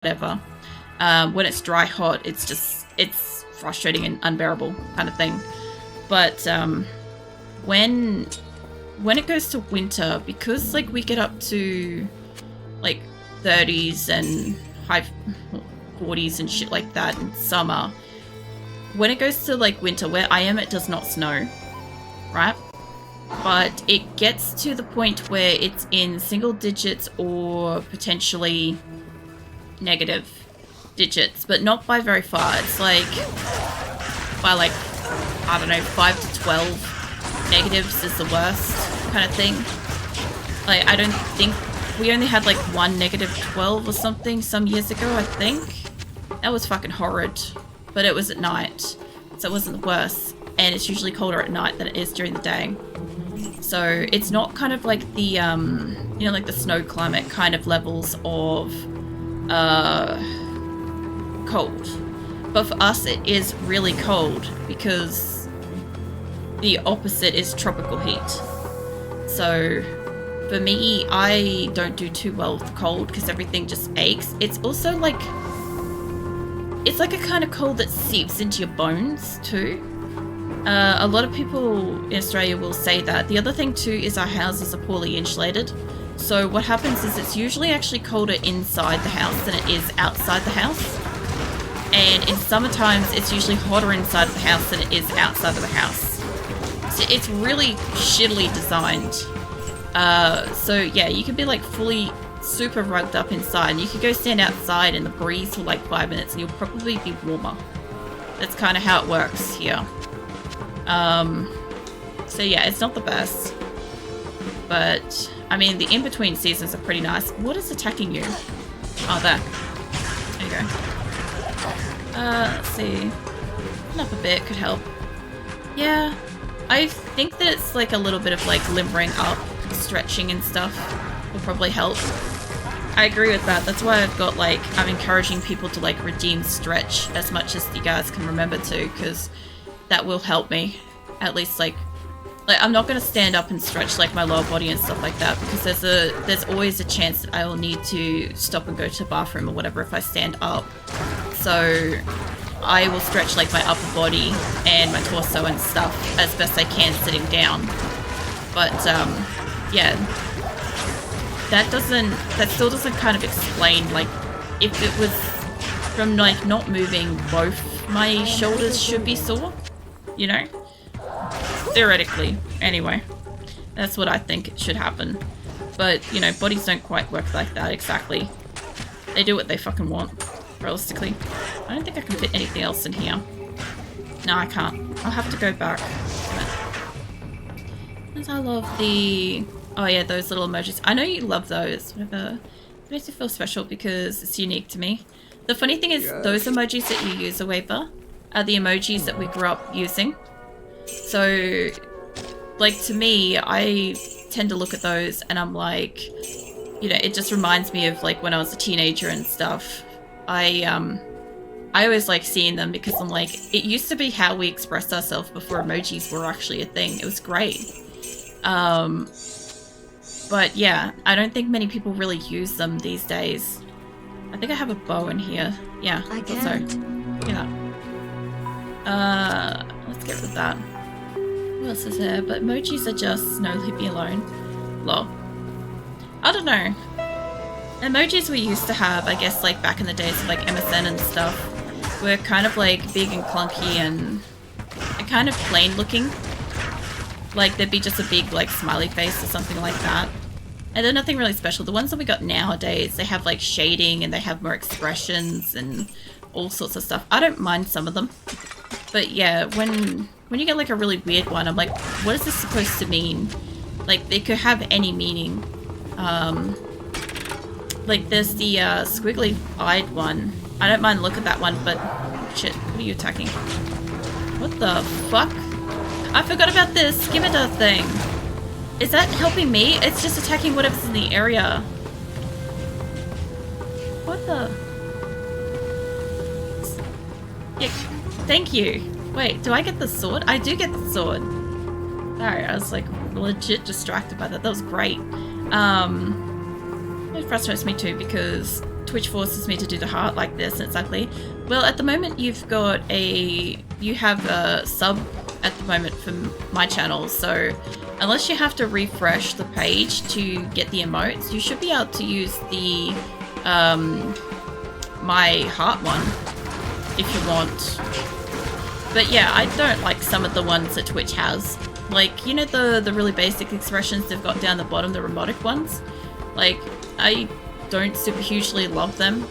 whatever. When it's dry hot, it's frustrating and unbearable kind of thing. But when it goes to winter, because like we get up to like 30s and high 40s and shit like that in summer, when it goes to like winter, where I am, it does not snow, right? But it gets to the point where it's in single digits or potentially negative digits, but not by very far. It's like by like, I don't know, 5 to 12 negatives is the worst kind of thing. Like, I don't think we only had like one -12 or something some years ago, I think. That was fucking horrid, but it was at night, so it wasn't the worst. And it's usually colder at night than it is during the day. So it's not kind of like the, you know, like the snow climate kind of levels of cold. But for us, it is really cold because the opposite is tropical heat. So for me, I don't do too well with cold because everything just aches. It's also like, it's like a kind of cold that seeps into your bones too. A lot of people in Australia will say that. The other thing too is our houses are poorly insulated. So what happens is it's usually actually colder inside the house than it is outside the house. And in summer times, it's usually hotter inside of the house than it is outside of the house. So it's really shittily designed. So yeah, you can be like fully super rugged up inside, and you could go stand outside in the breeze for like 5 minutes and you'll probably be warmer. That's kind of how it works here. So yeah, it's not the best, but I mean, the in-between seasons are pretty nice. What is attacking you? Oh, there. There you go. Let's see. Up a bit could help. Yeah, I think that it's like a little bit of like limbering up, stretching and stuff will probably help. I agree with that. That's why I've got like, I'm encouraging people to like redeem stretch as much as you guys can remember to, because that will help me. At least like I'm not going to stand up and stretch like my lower body and stuff like that, because there's always a chance that I will need to stop and go to the bathroom or whatever if I stand up. So I will stretch like my upper body and my torso and stuff as best I can sitting down. But yeah, that still doesn't kind of explain, like, if it was from like not moving, both my shoulders should be sore, you know? Theoretically, anyway. That's what I think it should happen. But, you know, bodies don't quite work like that exactly. They do what they fucking want, realistically. I don't think I can fit anything else in here. No, I can't. I'll have to go back. But I love the... Oh yeah, those little emojis. I know you love those. Whatever. It makes me feel special because it's unique to me. The funny thing is, those emojis that you use, Aweber, are the emojis that we grew up using. So, like, to me, I tend to look at those and I'm like, you know, it just reminds me of like when I was a teenager and stuff. I always like seeing them because I'm like, it used to be how we expressed ourselves before emojis were actually a thing. It was great. But yeah, I don't think many people really use them these days. I think I have a bow in here. Yeah, I thought so. Look at that. Let's get rid of that. What else is there? But emojis are just no, leave me alone. Lol. I don't know. Emojis we used to have, I guess, like back in the days of like MSN and stuff, were kind of like big and clunky and kind of plain looking. Like there'd be just a big like smiley face or something like that. And they're nothing really special. The ones that we got nowadays, they have like shading and they have more expressions and all sorts of stuff. I don't mind some of them. But yeah, when you get like a really weird one, I'm like, what is this supposed to mean? Like, they could have any meaning. Like there's the squiggly eyed one. I don't mind look at that one, but shit, what are you attacking? What the fuck? I forgot about this skimitar thing. Is that helping me? It's just attacking whatever's in the area. What the? Yeah, thank you. Wait, do I get the sword? I do get the sword. Sorry, I was like legit distracted by that. That was great. It frustrates me too because Twitch forces me to do the heart like this. It's ugly. Well, at the moment you have a sub at the moment for my channel, so unless you have to refresh the page to get the emotes, you should be able to use the my heart one if you want. But yeah, I don't like some of the ones that Twitch has. Like, you know, the really basic expressions they've got down the bottom, the robotic ones? Like, I don't super hugely love them,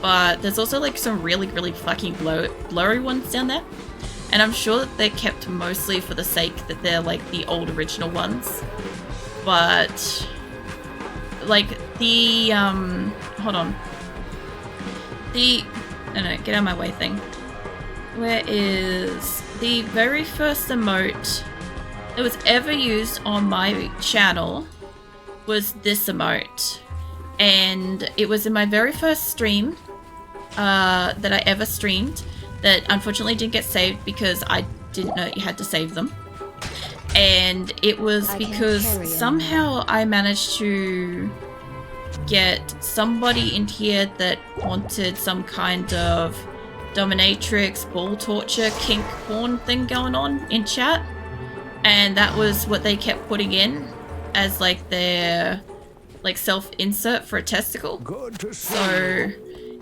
but there's also like some really, really fucking blurry ones down there. And I'm sure that they're kept mostly for the sake that they're like the old original ones. But like the hold on. No, get out of my way thing. Where is the very first emote that was ever used on my channel was this emote. And it was in my very first stream that I ever streamed that unfortunately didn't get saved because I didn't know you had to save them. And it was because somehow I managed to get somebody in here that wanted some kind of dominatrix, ball torture, kink porn thing going on in chat. And that was what they kept putting in as like their like self-insert for a testicle. So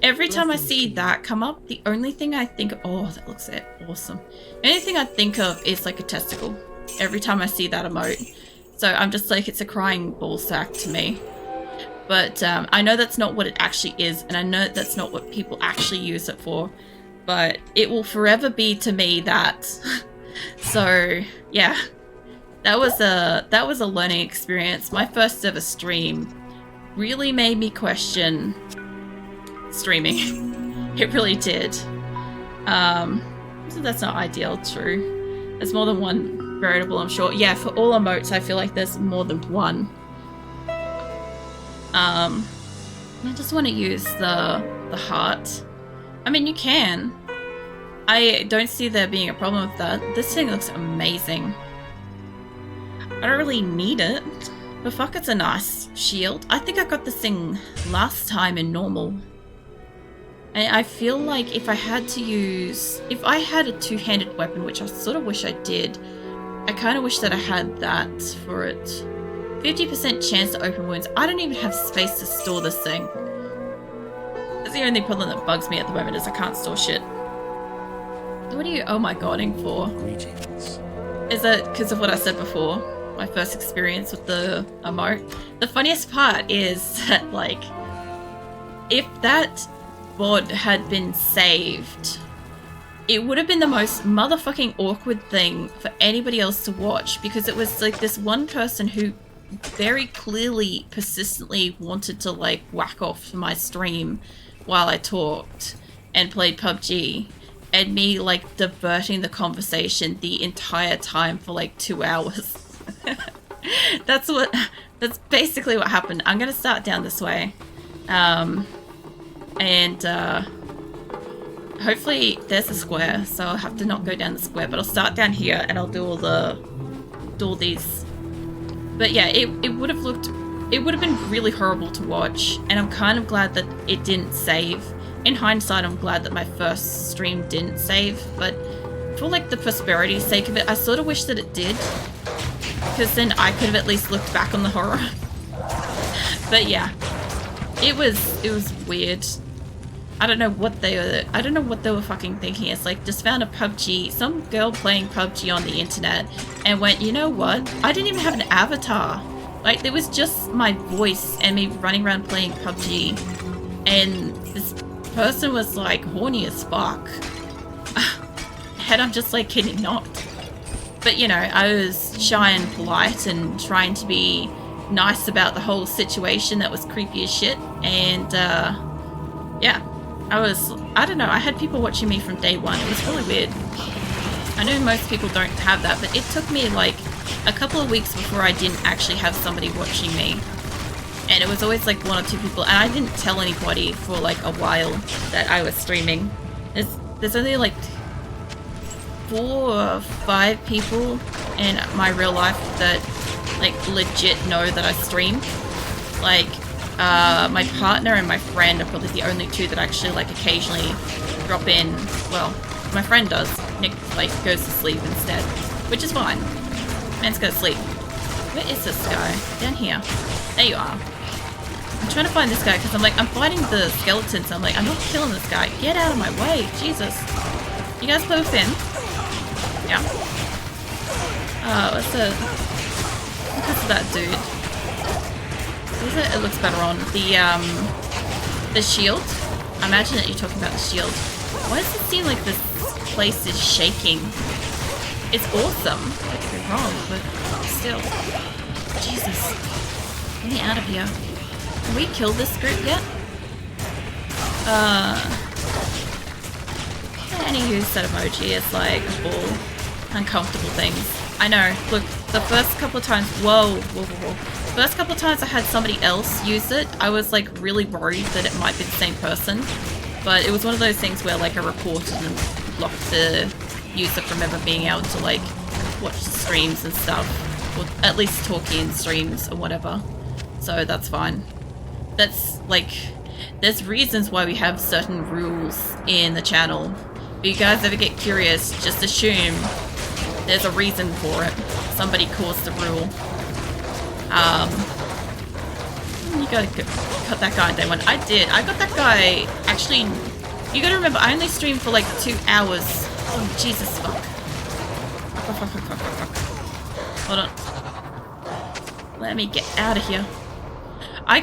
every time I see that come up, the only thing I think, oh, that looks awesome. The only thing I think of is like a testicle every time I see that emote. So I'm just like, it's a crying ball sack to me. But I know that's not what it actually is, and I know that's not what people actually use it for, but it will forever be to me that. So yeah, that was a learning experience. My first ever stream really made me question streaming. It really did. So that's not ideal, true. There's more than one variable, I'm sure. Yeah, for all emotes, I feel like there's more than one. I just want to use the heart. I mean, you can. I don't see there being a problem with that. This thing looks amazing. I don't really need it, but fuck, it's a nice shield. I think I got this thing last time in normal. And I feel like if I had a two-handed weapon, which I sort of wish I did, I kind of wish that I had that for it. 50% chance to open wounds. I don't even have space to store this thing. That's the only problem that bugs me at the moment, is I can't store shit. What are you oh my godding for? Greetings. Is it because of what I said before? My first experience with the emote? The funniest part is that, like, if that VOD had been saved, it would have been the most motherfucking awkward thing for anybody else to watch, because it was like this one person who very clearly, persistently wanted to like whack off my stream while I talked and played PUBG, and me like diverting the conversation the entire time for like 2 hours. That's basically what happened. I'm gonna start down this way, and hopefully there's a square, so I'll have to not go down the square, but I'll start down here and I'll do all these. But yeah, it would have been really horrible to watch, and I'm kind of glad that it didn't save. In hindsight, I'm glad that my first stream didn't save, but for like the prosperity's sake of it, I sort of wish that it did, because then I could have at least looked back on the horror. But yeah, it was weird. I don't know what they were fucking thinking. It's like, just found a PUBG, some girl playing PUBG on the internet, and went, you know what? I didn't even have an avatar. Like, there was just my voice and me running around playing PUBG, and this person was like horny as fuck. And I'm just like, kidding not. But you know, I was shy and polite and trying to be nice about the whole situation that was creepy as shit, and yeah. I don't know, I had people watching me from day one. It was really weird. I know most people don't have that, but it took me like a couple of weeks before I didn't actually have somebody watching me. And it was always like 1 or 2 people, and I didn't tell anybody for like a while that I was streaming. There's only like 4 or 5 people in my real life that like legit know that I stream. Like, my partner and my friend are probably the only two that actually like occasionally drop in. Well, my friend does. Nick like goes to sleep instead, which is fine. Man's gonna sleep. Where is this guy? Down here. There you are. I'm trying to find this guy because I'm like, I'm fighting the skeletons. I'm like, I'm not killing this guy. Get out of my way. Jesus. You guys play with Finn? Yeah. What's the... What's that dude? What is it? It looks better on. The shield? I imagine that you're talking about the shield. Why does it seem like this place is shaking? It's awesome. I could be wrong, but still. Jesus. Get me out of here. Can we kill this group yet? Any use that emoji is like all uncomfortable things. I know. Look, the first couple of times, whoa. First couple of times I had somebody else use it, I was like really worried that it might be the same person. But it was one of those things where like I reported and blocked the user from ever being able to like watch streams and stuff, or at least talk in streams or whatever. So that's fine. That's like, there's reasons why we have certain rules in the channel. If you guys ever get curious, just assume there's a reason for it. Somebody caused the rule. You gotta cut that guy on day one. I did. I got that guy, actually, you gotta remember, I only streamed for like 2 hours. Oh, Jesus, fuck. Hold on. Let me get out of here. I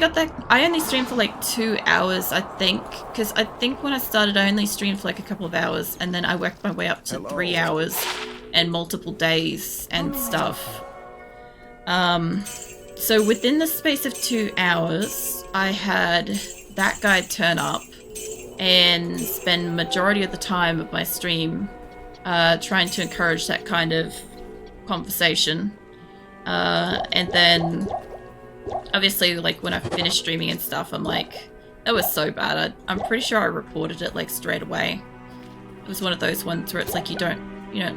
only streamed for like 2 hours, I think. Because I think when I started, I only streamed for like a couple of hours. And then I worked my way up to 3 hours and multiple days and stuff. So within the space of 2 hours, I had that guy turn up and spend majority of the time of my stream trying to encourage that kind of conversation. And then, obviously, like, when I finished streaming and stuff, I'm like, that was so bad. I'm pretty sure I reported it, like, straight away. It was one of those ones where it's like, you don't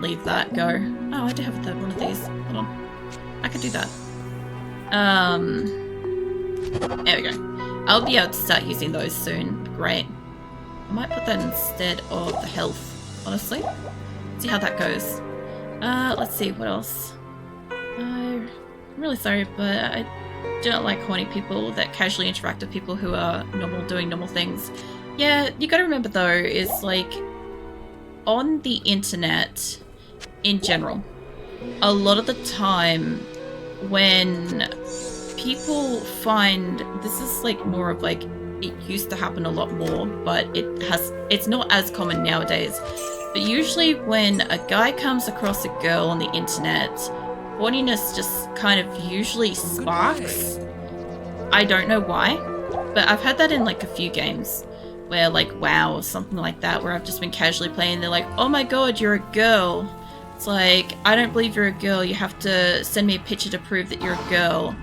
leave that go. Oh, I do have a third one of these. Hold on. I could do that. There we go. I'll be able to start using those soon. Great. I might put that instead of the health, honestly. See how that goes. Let's see, what else? I'm really sorry, but I don't like horny people that casually interact with people who are doing normal things. Yeah, you gotta remember though, is like, on the internet, in general, a lot of the time, when people find, this is like more of like, it used to happen a lot more, but it's not as common nowadays. But usually when a guy comes across a girl on the internet, horniness just kind of usually sparks. I don't know why, but I've had that in like a few games where like WoW or something like that, where I've just been casually playing, they're like, oh my god, you're a girl. It's like, I don't believe you're a girl, you have to send me a picture to prove that you're a girl.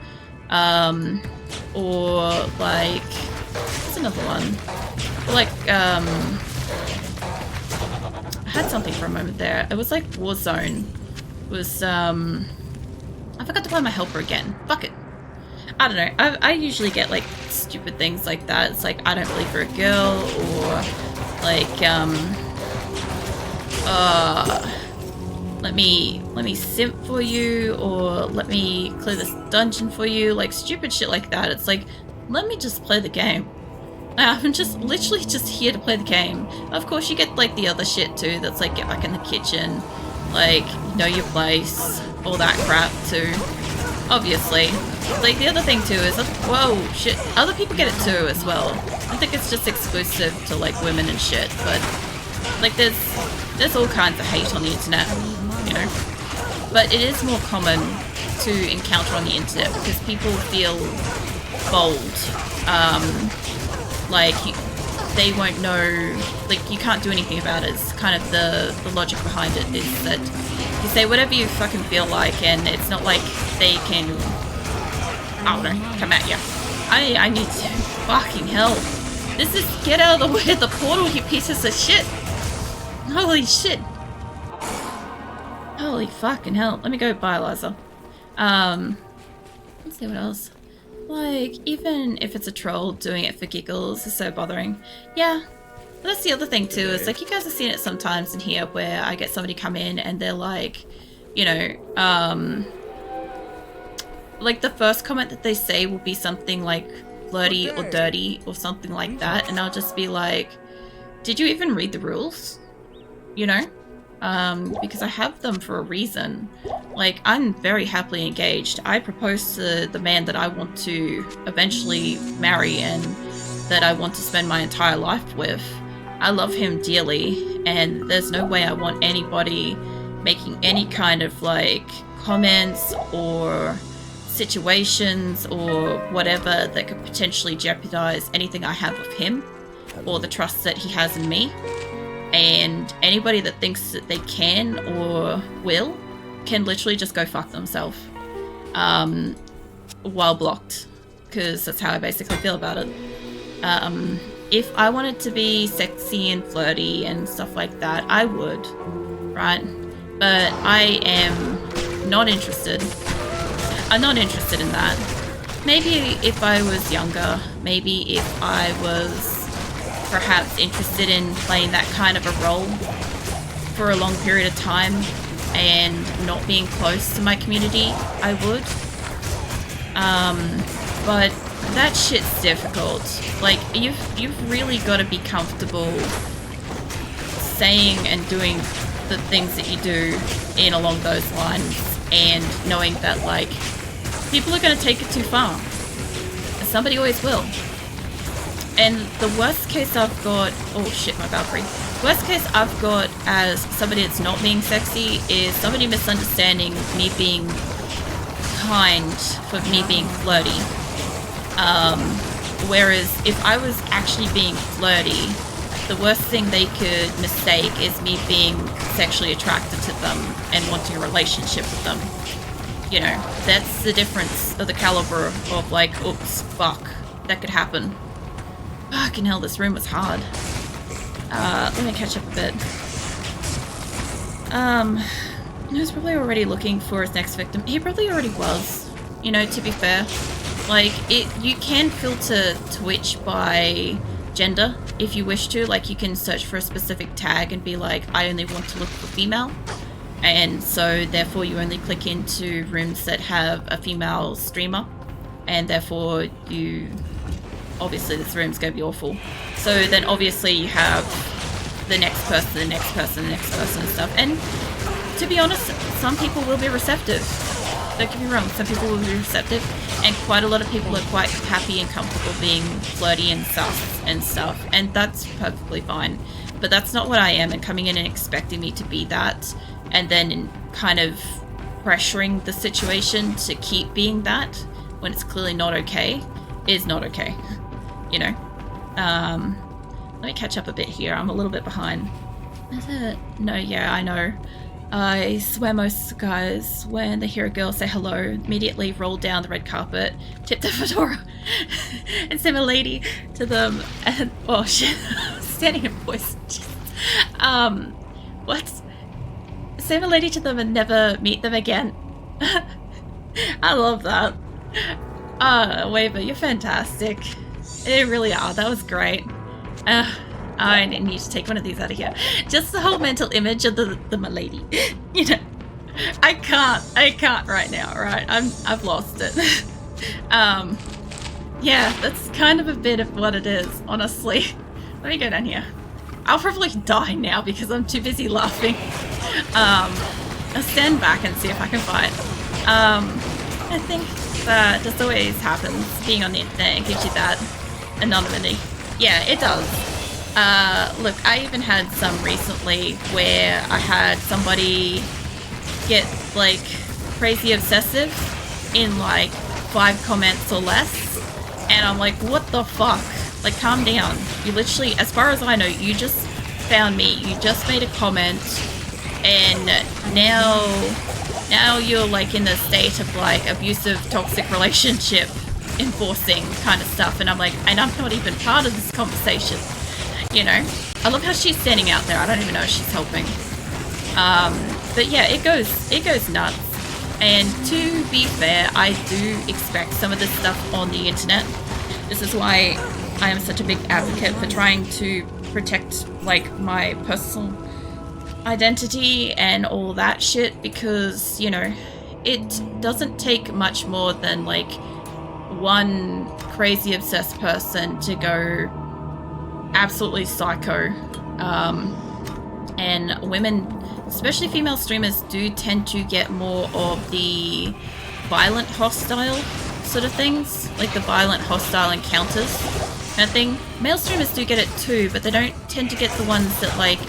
Or like, what's another one? Like, I had something for a moment there. It was like Warzone. It was, I forgot to find my helper again. Fuck it. I don't know. I usually get like stupid things like that. It's like, I don't believe you're a girl, or like, let me simp for you, or let me clear this dungeon for you, like stupid shit like that. It's like, let me just play the game. I'm just literally just here to play the game. Of course you get like the other shit too, that's like, get back in the kitchen, like, know your place, all that crap too, obviously. Like, the other thing too is, whoa, shit, other people get it too as well. I think it's just exclusive to like women and shit, but like there's all kinds of hate on the internet, you know. But it is more common to encounter on the internet because people feel bold. Like, they won't know, like, you can't do anything about it. It's kind of the logic behind it is that you say whatever you fucking feel like, and it's not like they can, I don't know, come at you. I need to, fucking hell. This is, get out of the way of the portal, you pieces of shit. Holy shit. Holy fucking hell. Let me go buy Eliza. Let's see what else. Like, even if it's a troll doing it for giggles is so bothering. Yeah. But that's the other thing too, is like you guys have seen it sometimes in here where I get somebody come in and they're like, you know, like the first comment that they say will be something like flirty or dirty or something like that, and I'll just be like, did you even read the rules? You know? Because I have them for a reason. Like, I'm very happily engaged. I propose to the man that I want to eventually marry and that I want to spend my entire life with. I love him dearly, and there's no way I want anybody making any kind of, like, comments or situations or whatever that could potentially jeopardize anything I have with him or the trust that he has in me. And anybody that thinks that they can or will can literally just go fuck themselves while blocked, because that's how I basically feel about it. If I wanted to be sexy and flirty and stuff like that, I would, right? But I am not interested. I'm not interested in that. Maybe if I was younger, maybe if I was perhaps interested in playing that kind of a role for a long period of time and not being close to my community, I would. But that shit's difficult. Like, you've really got to be comfortable saying and doing the things that you do in along those lines, and knowing that, like, people are going to take it too far. Somebody always will. And the worst case I've got... Oh shit, my Valkyrie. Worst case I've got as somebody that's not being sexy is somebody misunderstanding me being kind for me being flirty. Whereas if I was actually being flirty, the worst thing they could mistake is me being sexually attracted to them and wanting a relationship with them. You know, that's the difference of the caliber of, like, oops, fuck, that could happen. Fucking hell, this room was hard. Let me catch up a bit. He was probably already looking for his next victim. He probably already was, you know, to be fair. Like, you can filter Twitch by gender if you wish to. Like, you can search for a specific tag and be like, I only want to look for female. And so, therefore, you only click into rooms that have a female streamer. And therefore, obviously, this room's going to be awful. So then, obviously, you have the next person, the next person, the next person and stuff. And to be honest, some people will be receptive. Don't get me wrong, some people will be receptive. And quite a lot of people are quite happy and comfortable being flirty and sus and stuff. And that's perfectly fine. But that's not what I am, and coming in and expecting me to be that, and then kind of pressuring the situation to keep being that when it's clearly not okay is not okay. You know? Let me catch up a bit here. I'm a little bit behind. No, yeah, I know. I swear most guys, when they hear a girl say hello, immediately roll down the red carpet, tip the fedora, and send a lady to them, and... Oh, shit. Standing in voice. What? Send a lady to them and never meet them again. I love that. Waver, you're fantastic. They really are. That was great. I need to take one of these out of here. Just the whole mental image of the milady. You know, I can't right now. Right, I've lost it. Yeah, that's kind of a bit of what it is, honestly. Let me go down here. I'll probably die now because I'm too busy laughing. I'll stand back and see if I can fight. I think that just always happens. Being on the internet, it gives you that anonymity. Yeah, it does. Look, I even had some recently where I had somebody get, like, crazy obsessive in, like, 5 comments or less. And I'm like, what the fuck? Like, calm down. You literally, as far as I know, you just found me. You just made a comment. And now you're, like, in the state of, like, abusive, toxic relationship enforcing kind of stuff. And I'm like, and I'm not even part of this conversation. You know, I love how she's standing out there. I don't even know if she's helping. But yeah, it goes nuts. And to be fair, I do expect some of this stuff on the internet. This is why I am such a big advocate for trying to protect, like, my personal identity and all that shit, because, you know, it doesn't take much more than, like, one crazy obsessed person to go absolutely psycho. And women, especially female streamers, do tend to get more of the violent hostile sort of things, like the violent hostile encounters kind of thing. Male streamers do get it too, but they don't tend to get the ones that, like,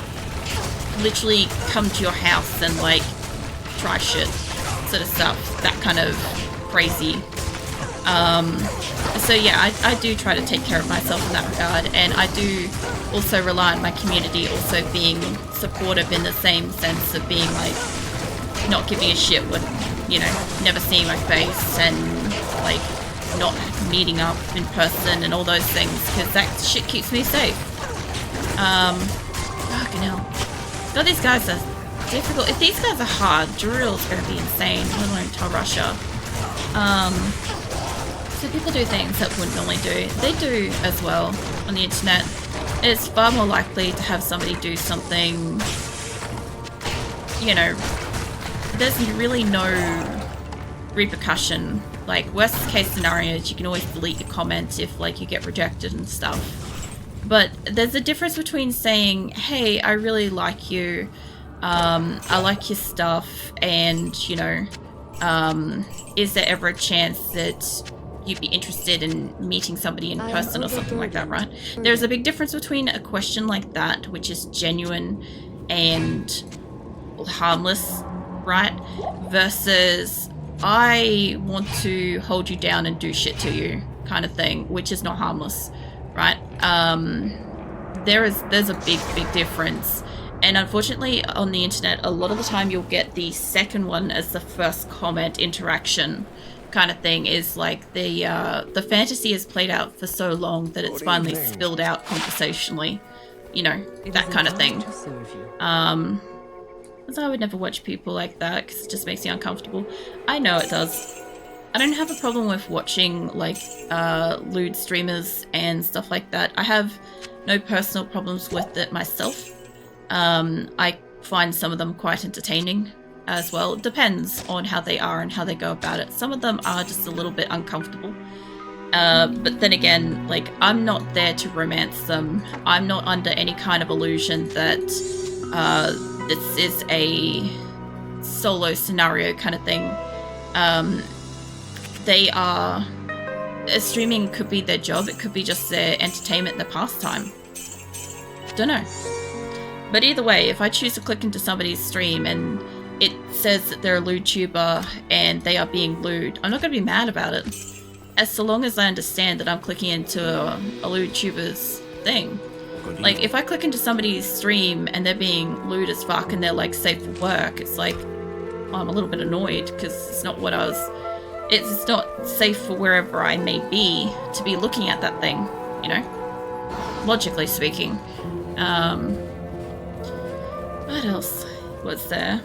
literally come to your house and, like, try shit sort of stuff, that kind of crazy. So yeah, I do try to take care of myself in that regard, and I do also rely on my community also being supportive in the same sense of being, like, not giving a shit when, you know, never seeing my face and, like, not meeting up in person and all those things, because that shit keeps me safe. Fucking hell. God, these guys are difficult. If these guys are hard, Drill's gonna be insane, let alone Tal Rasha. So people do things that wouldn't normally do. They do as well on the internet. It's far more likely to have somebody do something, you know, there's really no repercussion. Like, worst case scenarios, you can always delete your comments if, like, you get rejected and stuff. But there's a difference between saying, hey, I really like you, I like your stuff, and, you know, is there ever a chance that you'd be interested in meeting somebody in person or something like that, right? There's a big difference between a question like that, which is genuine and harmless, right? Versus, I want to hold you down and do shit to you kind of thing, which is not harmless, right? There's a big difference. And unfortunately, on the internet, a lot of the time you'll get the second one as the first comment interaction kind of thing, is like the fantasy is played out for so long that it's finally spilled out conversationally, you know, that kind of thing. Because I would never watch people like that, because it just makes me uncomfortable. I know it does. I don't have a problem with watching, like, lewd streamers and stuff like that. I have no personal problems with it myself. I find some of them quite entertaining as well. It depends on how they are and how they go about it. Some of them are just a little bit uncomfortable. But then again, like, I'm not there to romance them. I'm not under any kind of illusion that this is a solo scenario kind of thing. They are... streaming could be their job. It could be just their entertainment and their pastime. Don't know. But either way, if I choose to click into somebody's stream and it says that they're a lewd tuber and they are being lewd, I'm not going to be mad about it. As so long as I understand that I'm clicking into a lewd tuber's thing. Like, if I click into somebody's stream and they're being lewd as fuck and they're, like, safe for work, it's like, I'm a little bit annoyed, because it's not what I was... It's not safe for wherever I may be to be looking at that thing, you know? Logically speaking. What else was there?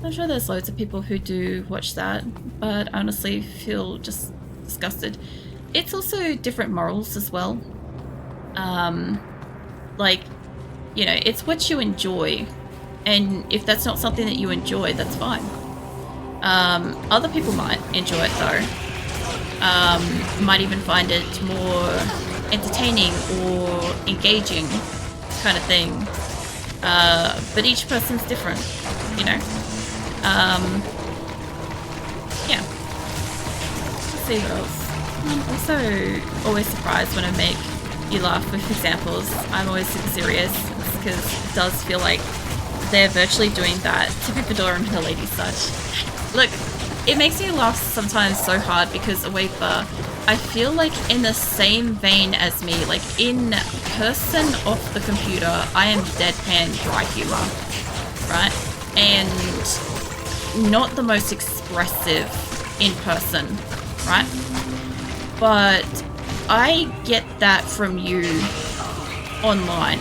I'm sure there's loads of people who do watch that, but I honestly feel just disgusted. It's also different morals as well. Like, you know, it's what you enjoy, and if that's not something that you enjoy, that's fine. Other people might enjoy it though. Might even find it more entertaining or engaging kind of thing. But each person's different, you know? Yeah. Let's see what else. I'm also always surprised when I make you laugh with examples. I'm always super serious, because it does feel like they're virtually doing that to be Fedora and her lady such. Look, it makes me laugh sometimes so hard because Awafer, I feel like in the same vein as me, like in person off the computer, I am deadpan dry humor, right? And not the most expressive in person, right? But I get that from you online,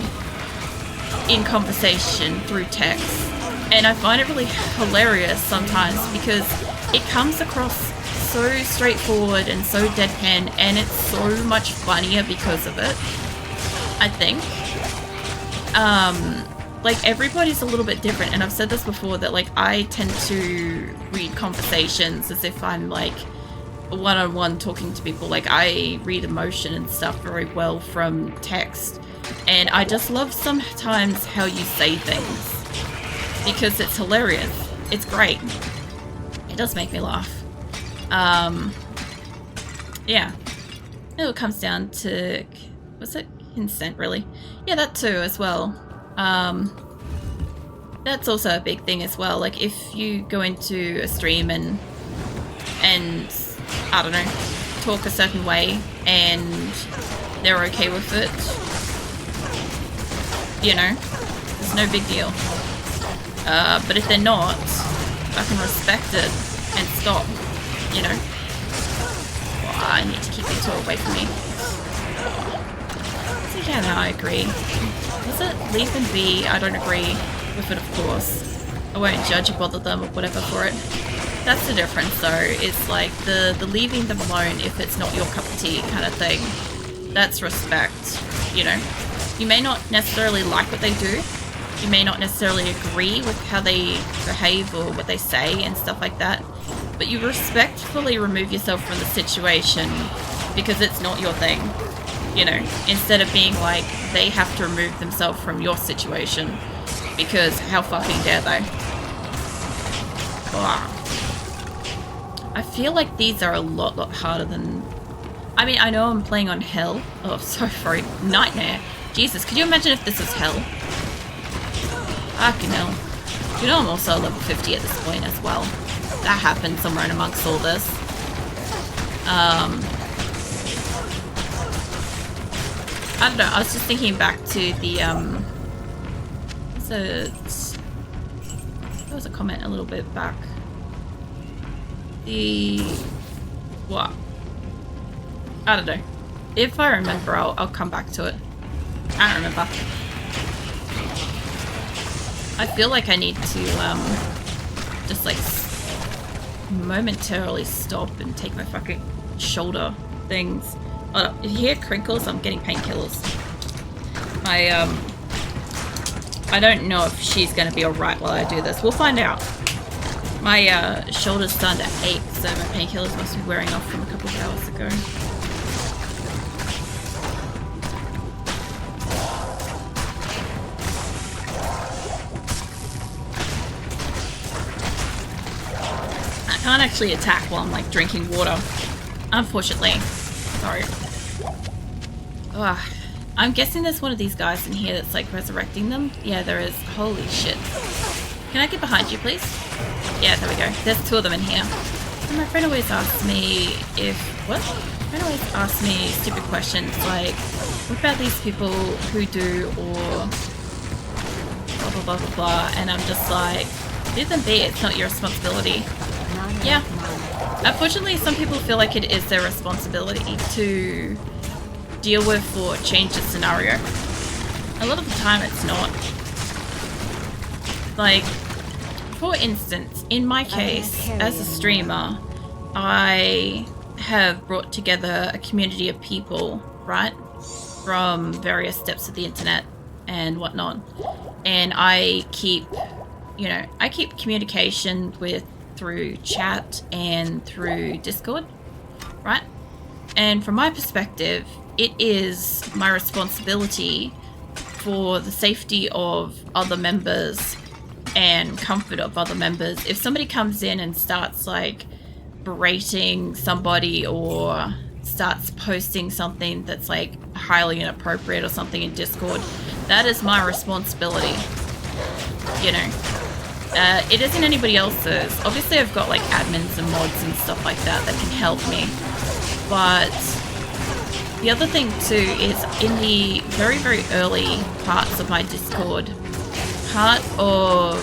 in conversation, through text, And I find it really hilarious sometimes because it comes across so straightforward and so deadpan, and it's so much funnier because of it, I think. Like, everybody's a little bit different, and I've said this before, that like I tend to read conversations as if I'm like one-on-one talking to people. Like, I read emotion and stuff very well from text, and I just love sometimes how you say things because it's hilarious. It's great. It does make me laugh. Yeah. It comes down to, was it consent, really? Yeah, that too as well. That's also a big thing as well. Like, if you go into a stream and I don't know, talk a certain way and they're okay with it, you know, it's no big deal. But if they're not, I can respect it and stop, you know. Oh, I need to keep you two away from me. So yeah, no, I agree. Was it leave and be? I don't agree with it, of course. I won't judge or bother them or whatever for it. That's the difference, though. It's like the leaving them alone if it's not your cup of tea kind of thing. That's respect, you know. You may not necessarily like what they do. You may not necessarily agree with how they behave or what they say and stuff like that. But you respectfully remove yourself from the situation because it's not your thing, you know. Instead of being like, they have to remove themselves from your situation because how fucking dare they? Wow. I feel like these are a lot harder than... I mean, I know I'm playing on hell. Oh, sorry. Nightmare. Jesus, could you imagine if this was hell? Fucking hell. You know, I'm also level 50 at this point as well. That happened somewhere in amongst all this. I don't know, I was just thinking back to the, there was a comment a little bit back. What? I don't know. If I remember, I'll come back to it. I don't remember. I feel like I need to, just like momentarily stop and take my fucking shoulder things. Oh, if you hear crinkles, I'm getting painkillers. I don't know if she's gonna be alright while I do this. We'll find out. My shoulder's starting to ache, so my painkillers must be wearing off from a couple of hours ago. I can't actually attack while I'm like drinking water, unfortunately. Sorry. Ugh. I'm guessing there's one of these guys in here that's like resurrecting them. Yeah, there is. Holy shit. Can I get behind you, please? Yeah, there we go. There's two of them in here. And my friend always asks me my friend always asks me stupid questions like, what about these people who do or blah blah blah blah blah, and I'm just like, leave them be, it's not your responsibility. Yeah. Unfortunately, some people feel like it is their responsibility to deal with or change the scenario. A lot of the time it's not. Like, for instance, in my case, as a streamer, I have brought together a community of people, right? From various steps of the internet and whatnot. And I keep communication through chat and through Discord, right? And from my perspective, it is my responsibility for the safety of other members and comfort of other members. If somebody comes in and starts like berating somebody or starts posting something that's like highly inappropriate or something in Discord, that is my responsibility, you know. It isn't anybody else's. Obviously I've got like admins and mods and stuff like that can help me, but the other thing too is in the very, very early parts of my Discord, part of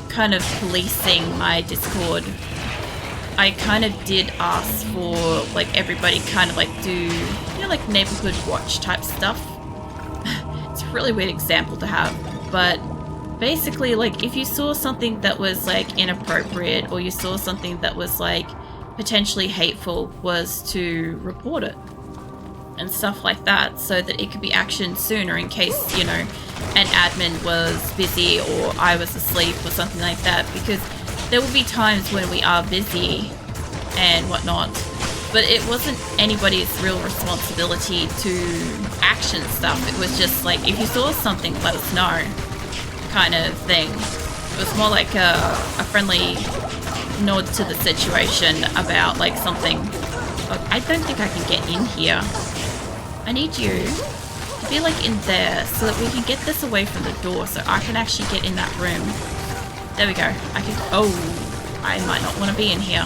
kind of policing my Discord, I kind of did ask for like everybody kind of like do, you know, like neighborhood watch type stuff. It's a really weird example to have, but basically, like, if you saw something that was, like, inappropriate, or you saw something that was, like, potentially hateful, was to report it. And stuff like that, so that it could be actioned sooner in case, you know, an admin was busy or I was asleep or something like that, because there will be times when we are busy and whatnot, but it wasn't anybody's real responsibility to action stuff. It was just like, if you saw something, let us know, kind of thing. It was more like a friendly nod to the situation about, like, something. Oh, I don't think I can get in here. I need you to be, like, in there so that we can get this away from the door so I can actually get in that room. There we go. I can... Oh, I might not want to be in here.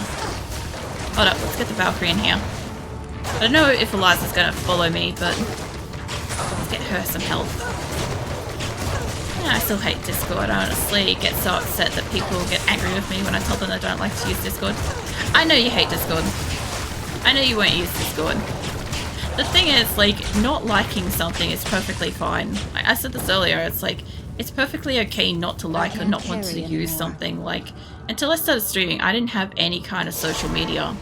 Hold up, let's get the Valkyrie in here. I don't know if Eliza's going to follow me, but let's get her some health. Yeah, I still hate Discord. I honestly get so upset that people get angry with me when I tell them I don't like to use Discord. I know you hate Discord. I know you won't use Discord. The thing is, like, not liking something is perfectly fine. I said this earlier, it's like, it's perfectly okay not to like or not want to use something. Like, until I started streaming, I didn't have any kind of social media.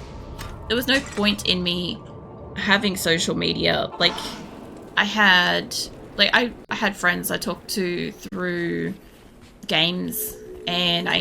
There was no point in me having social media. Like, I had friends I talked to through games, and I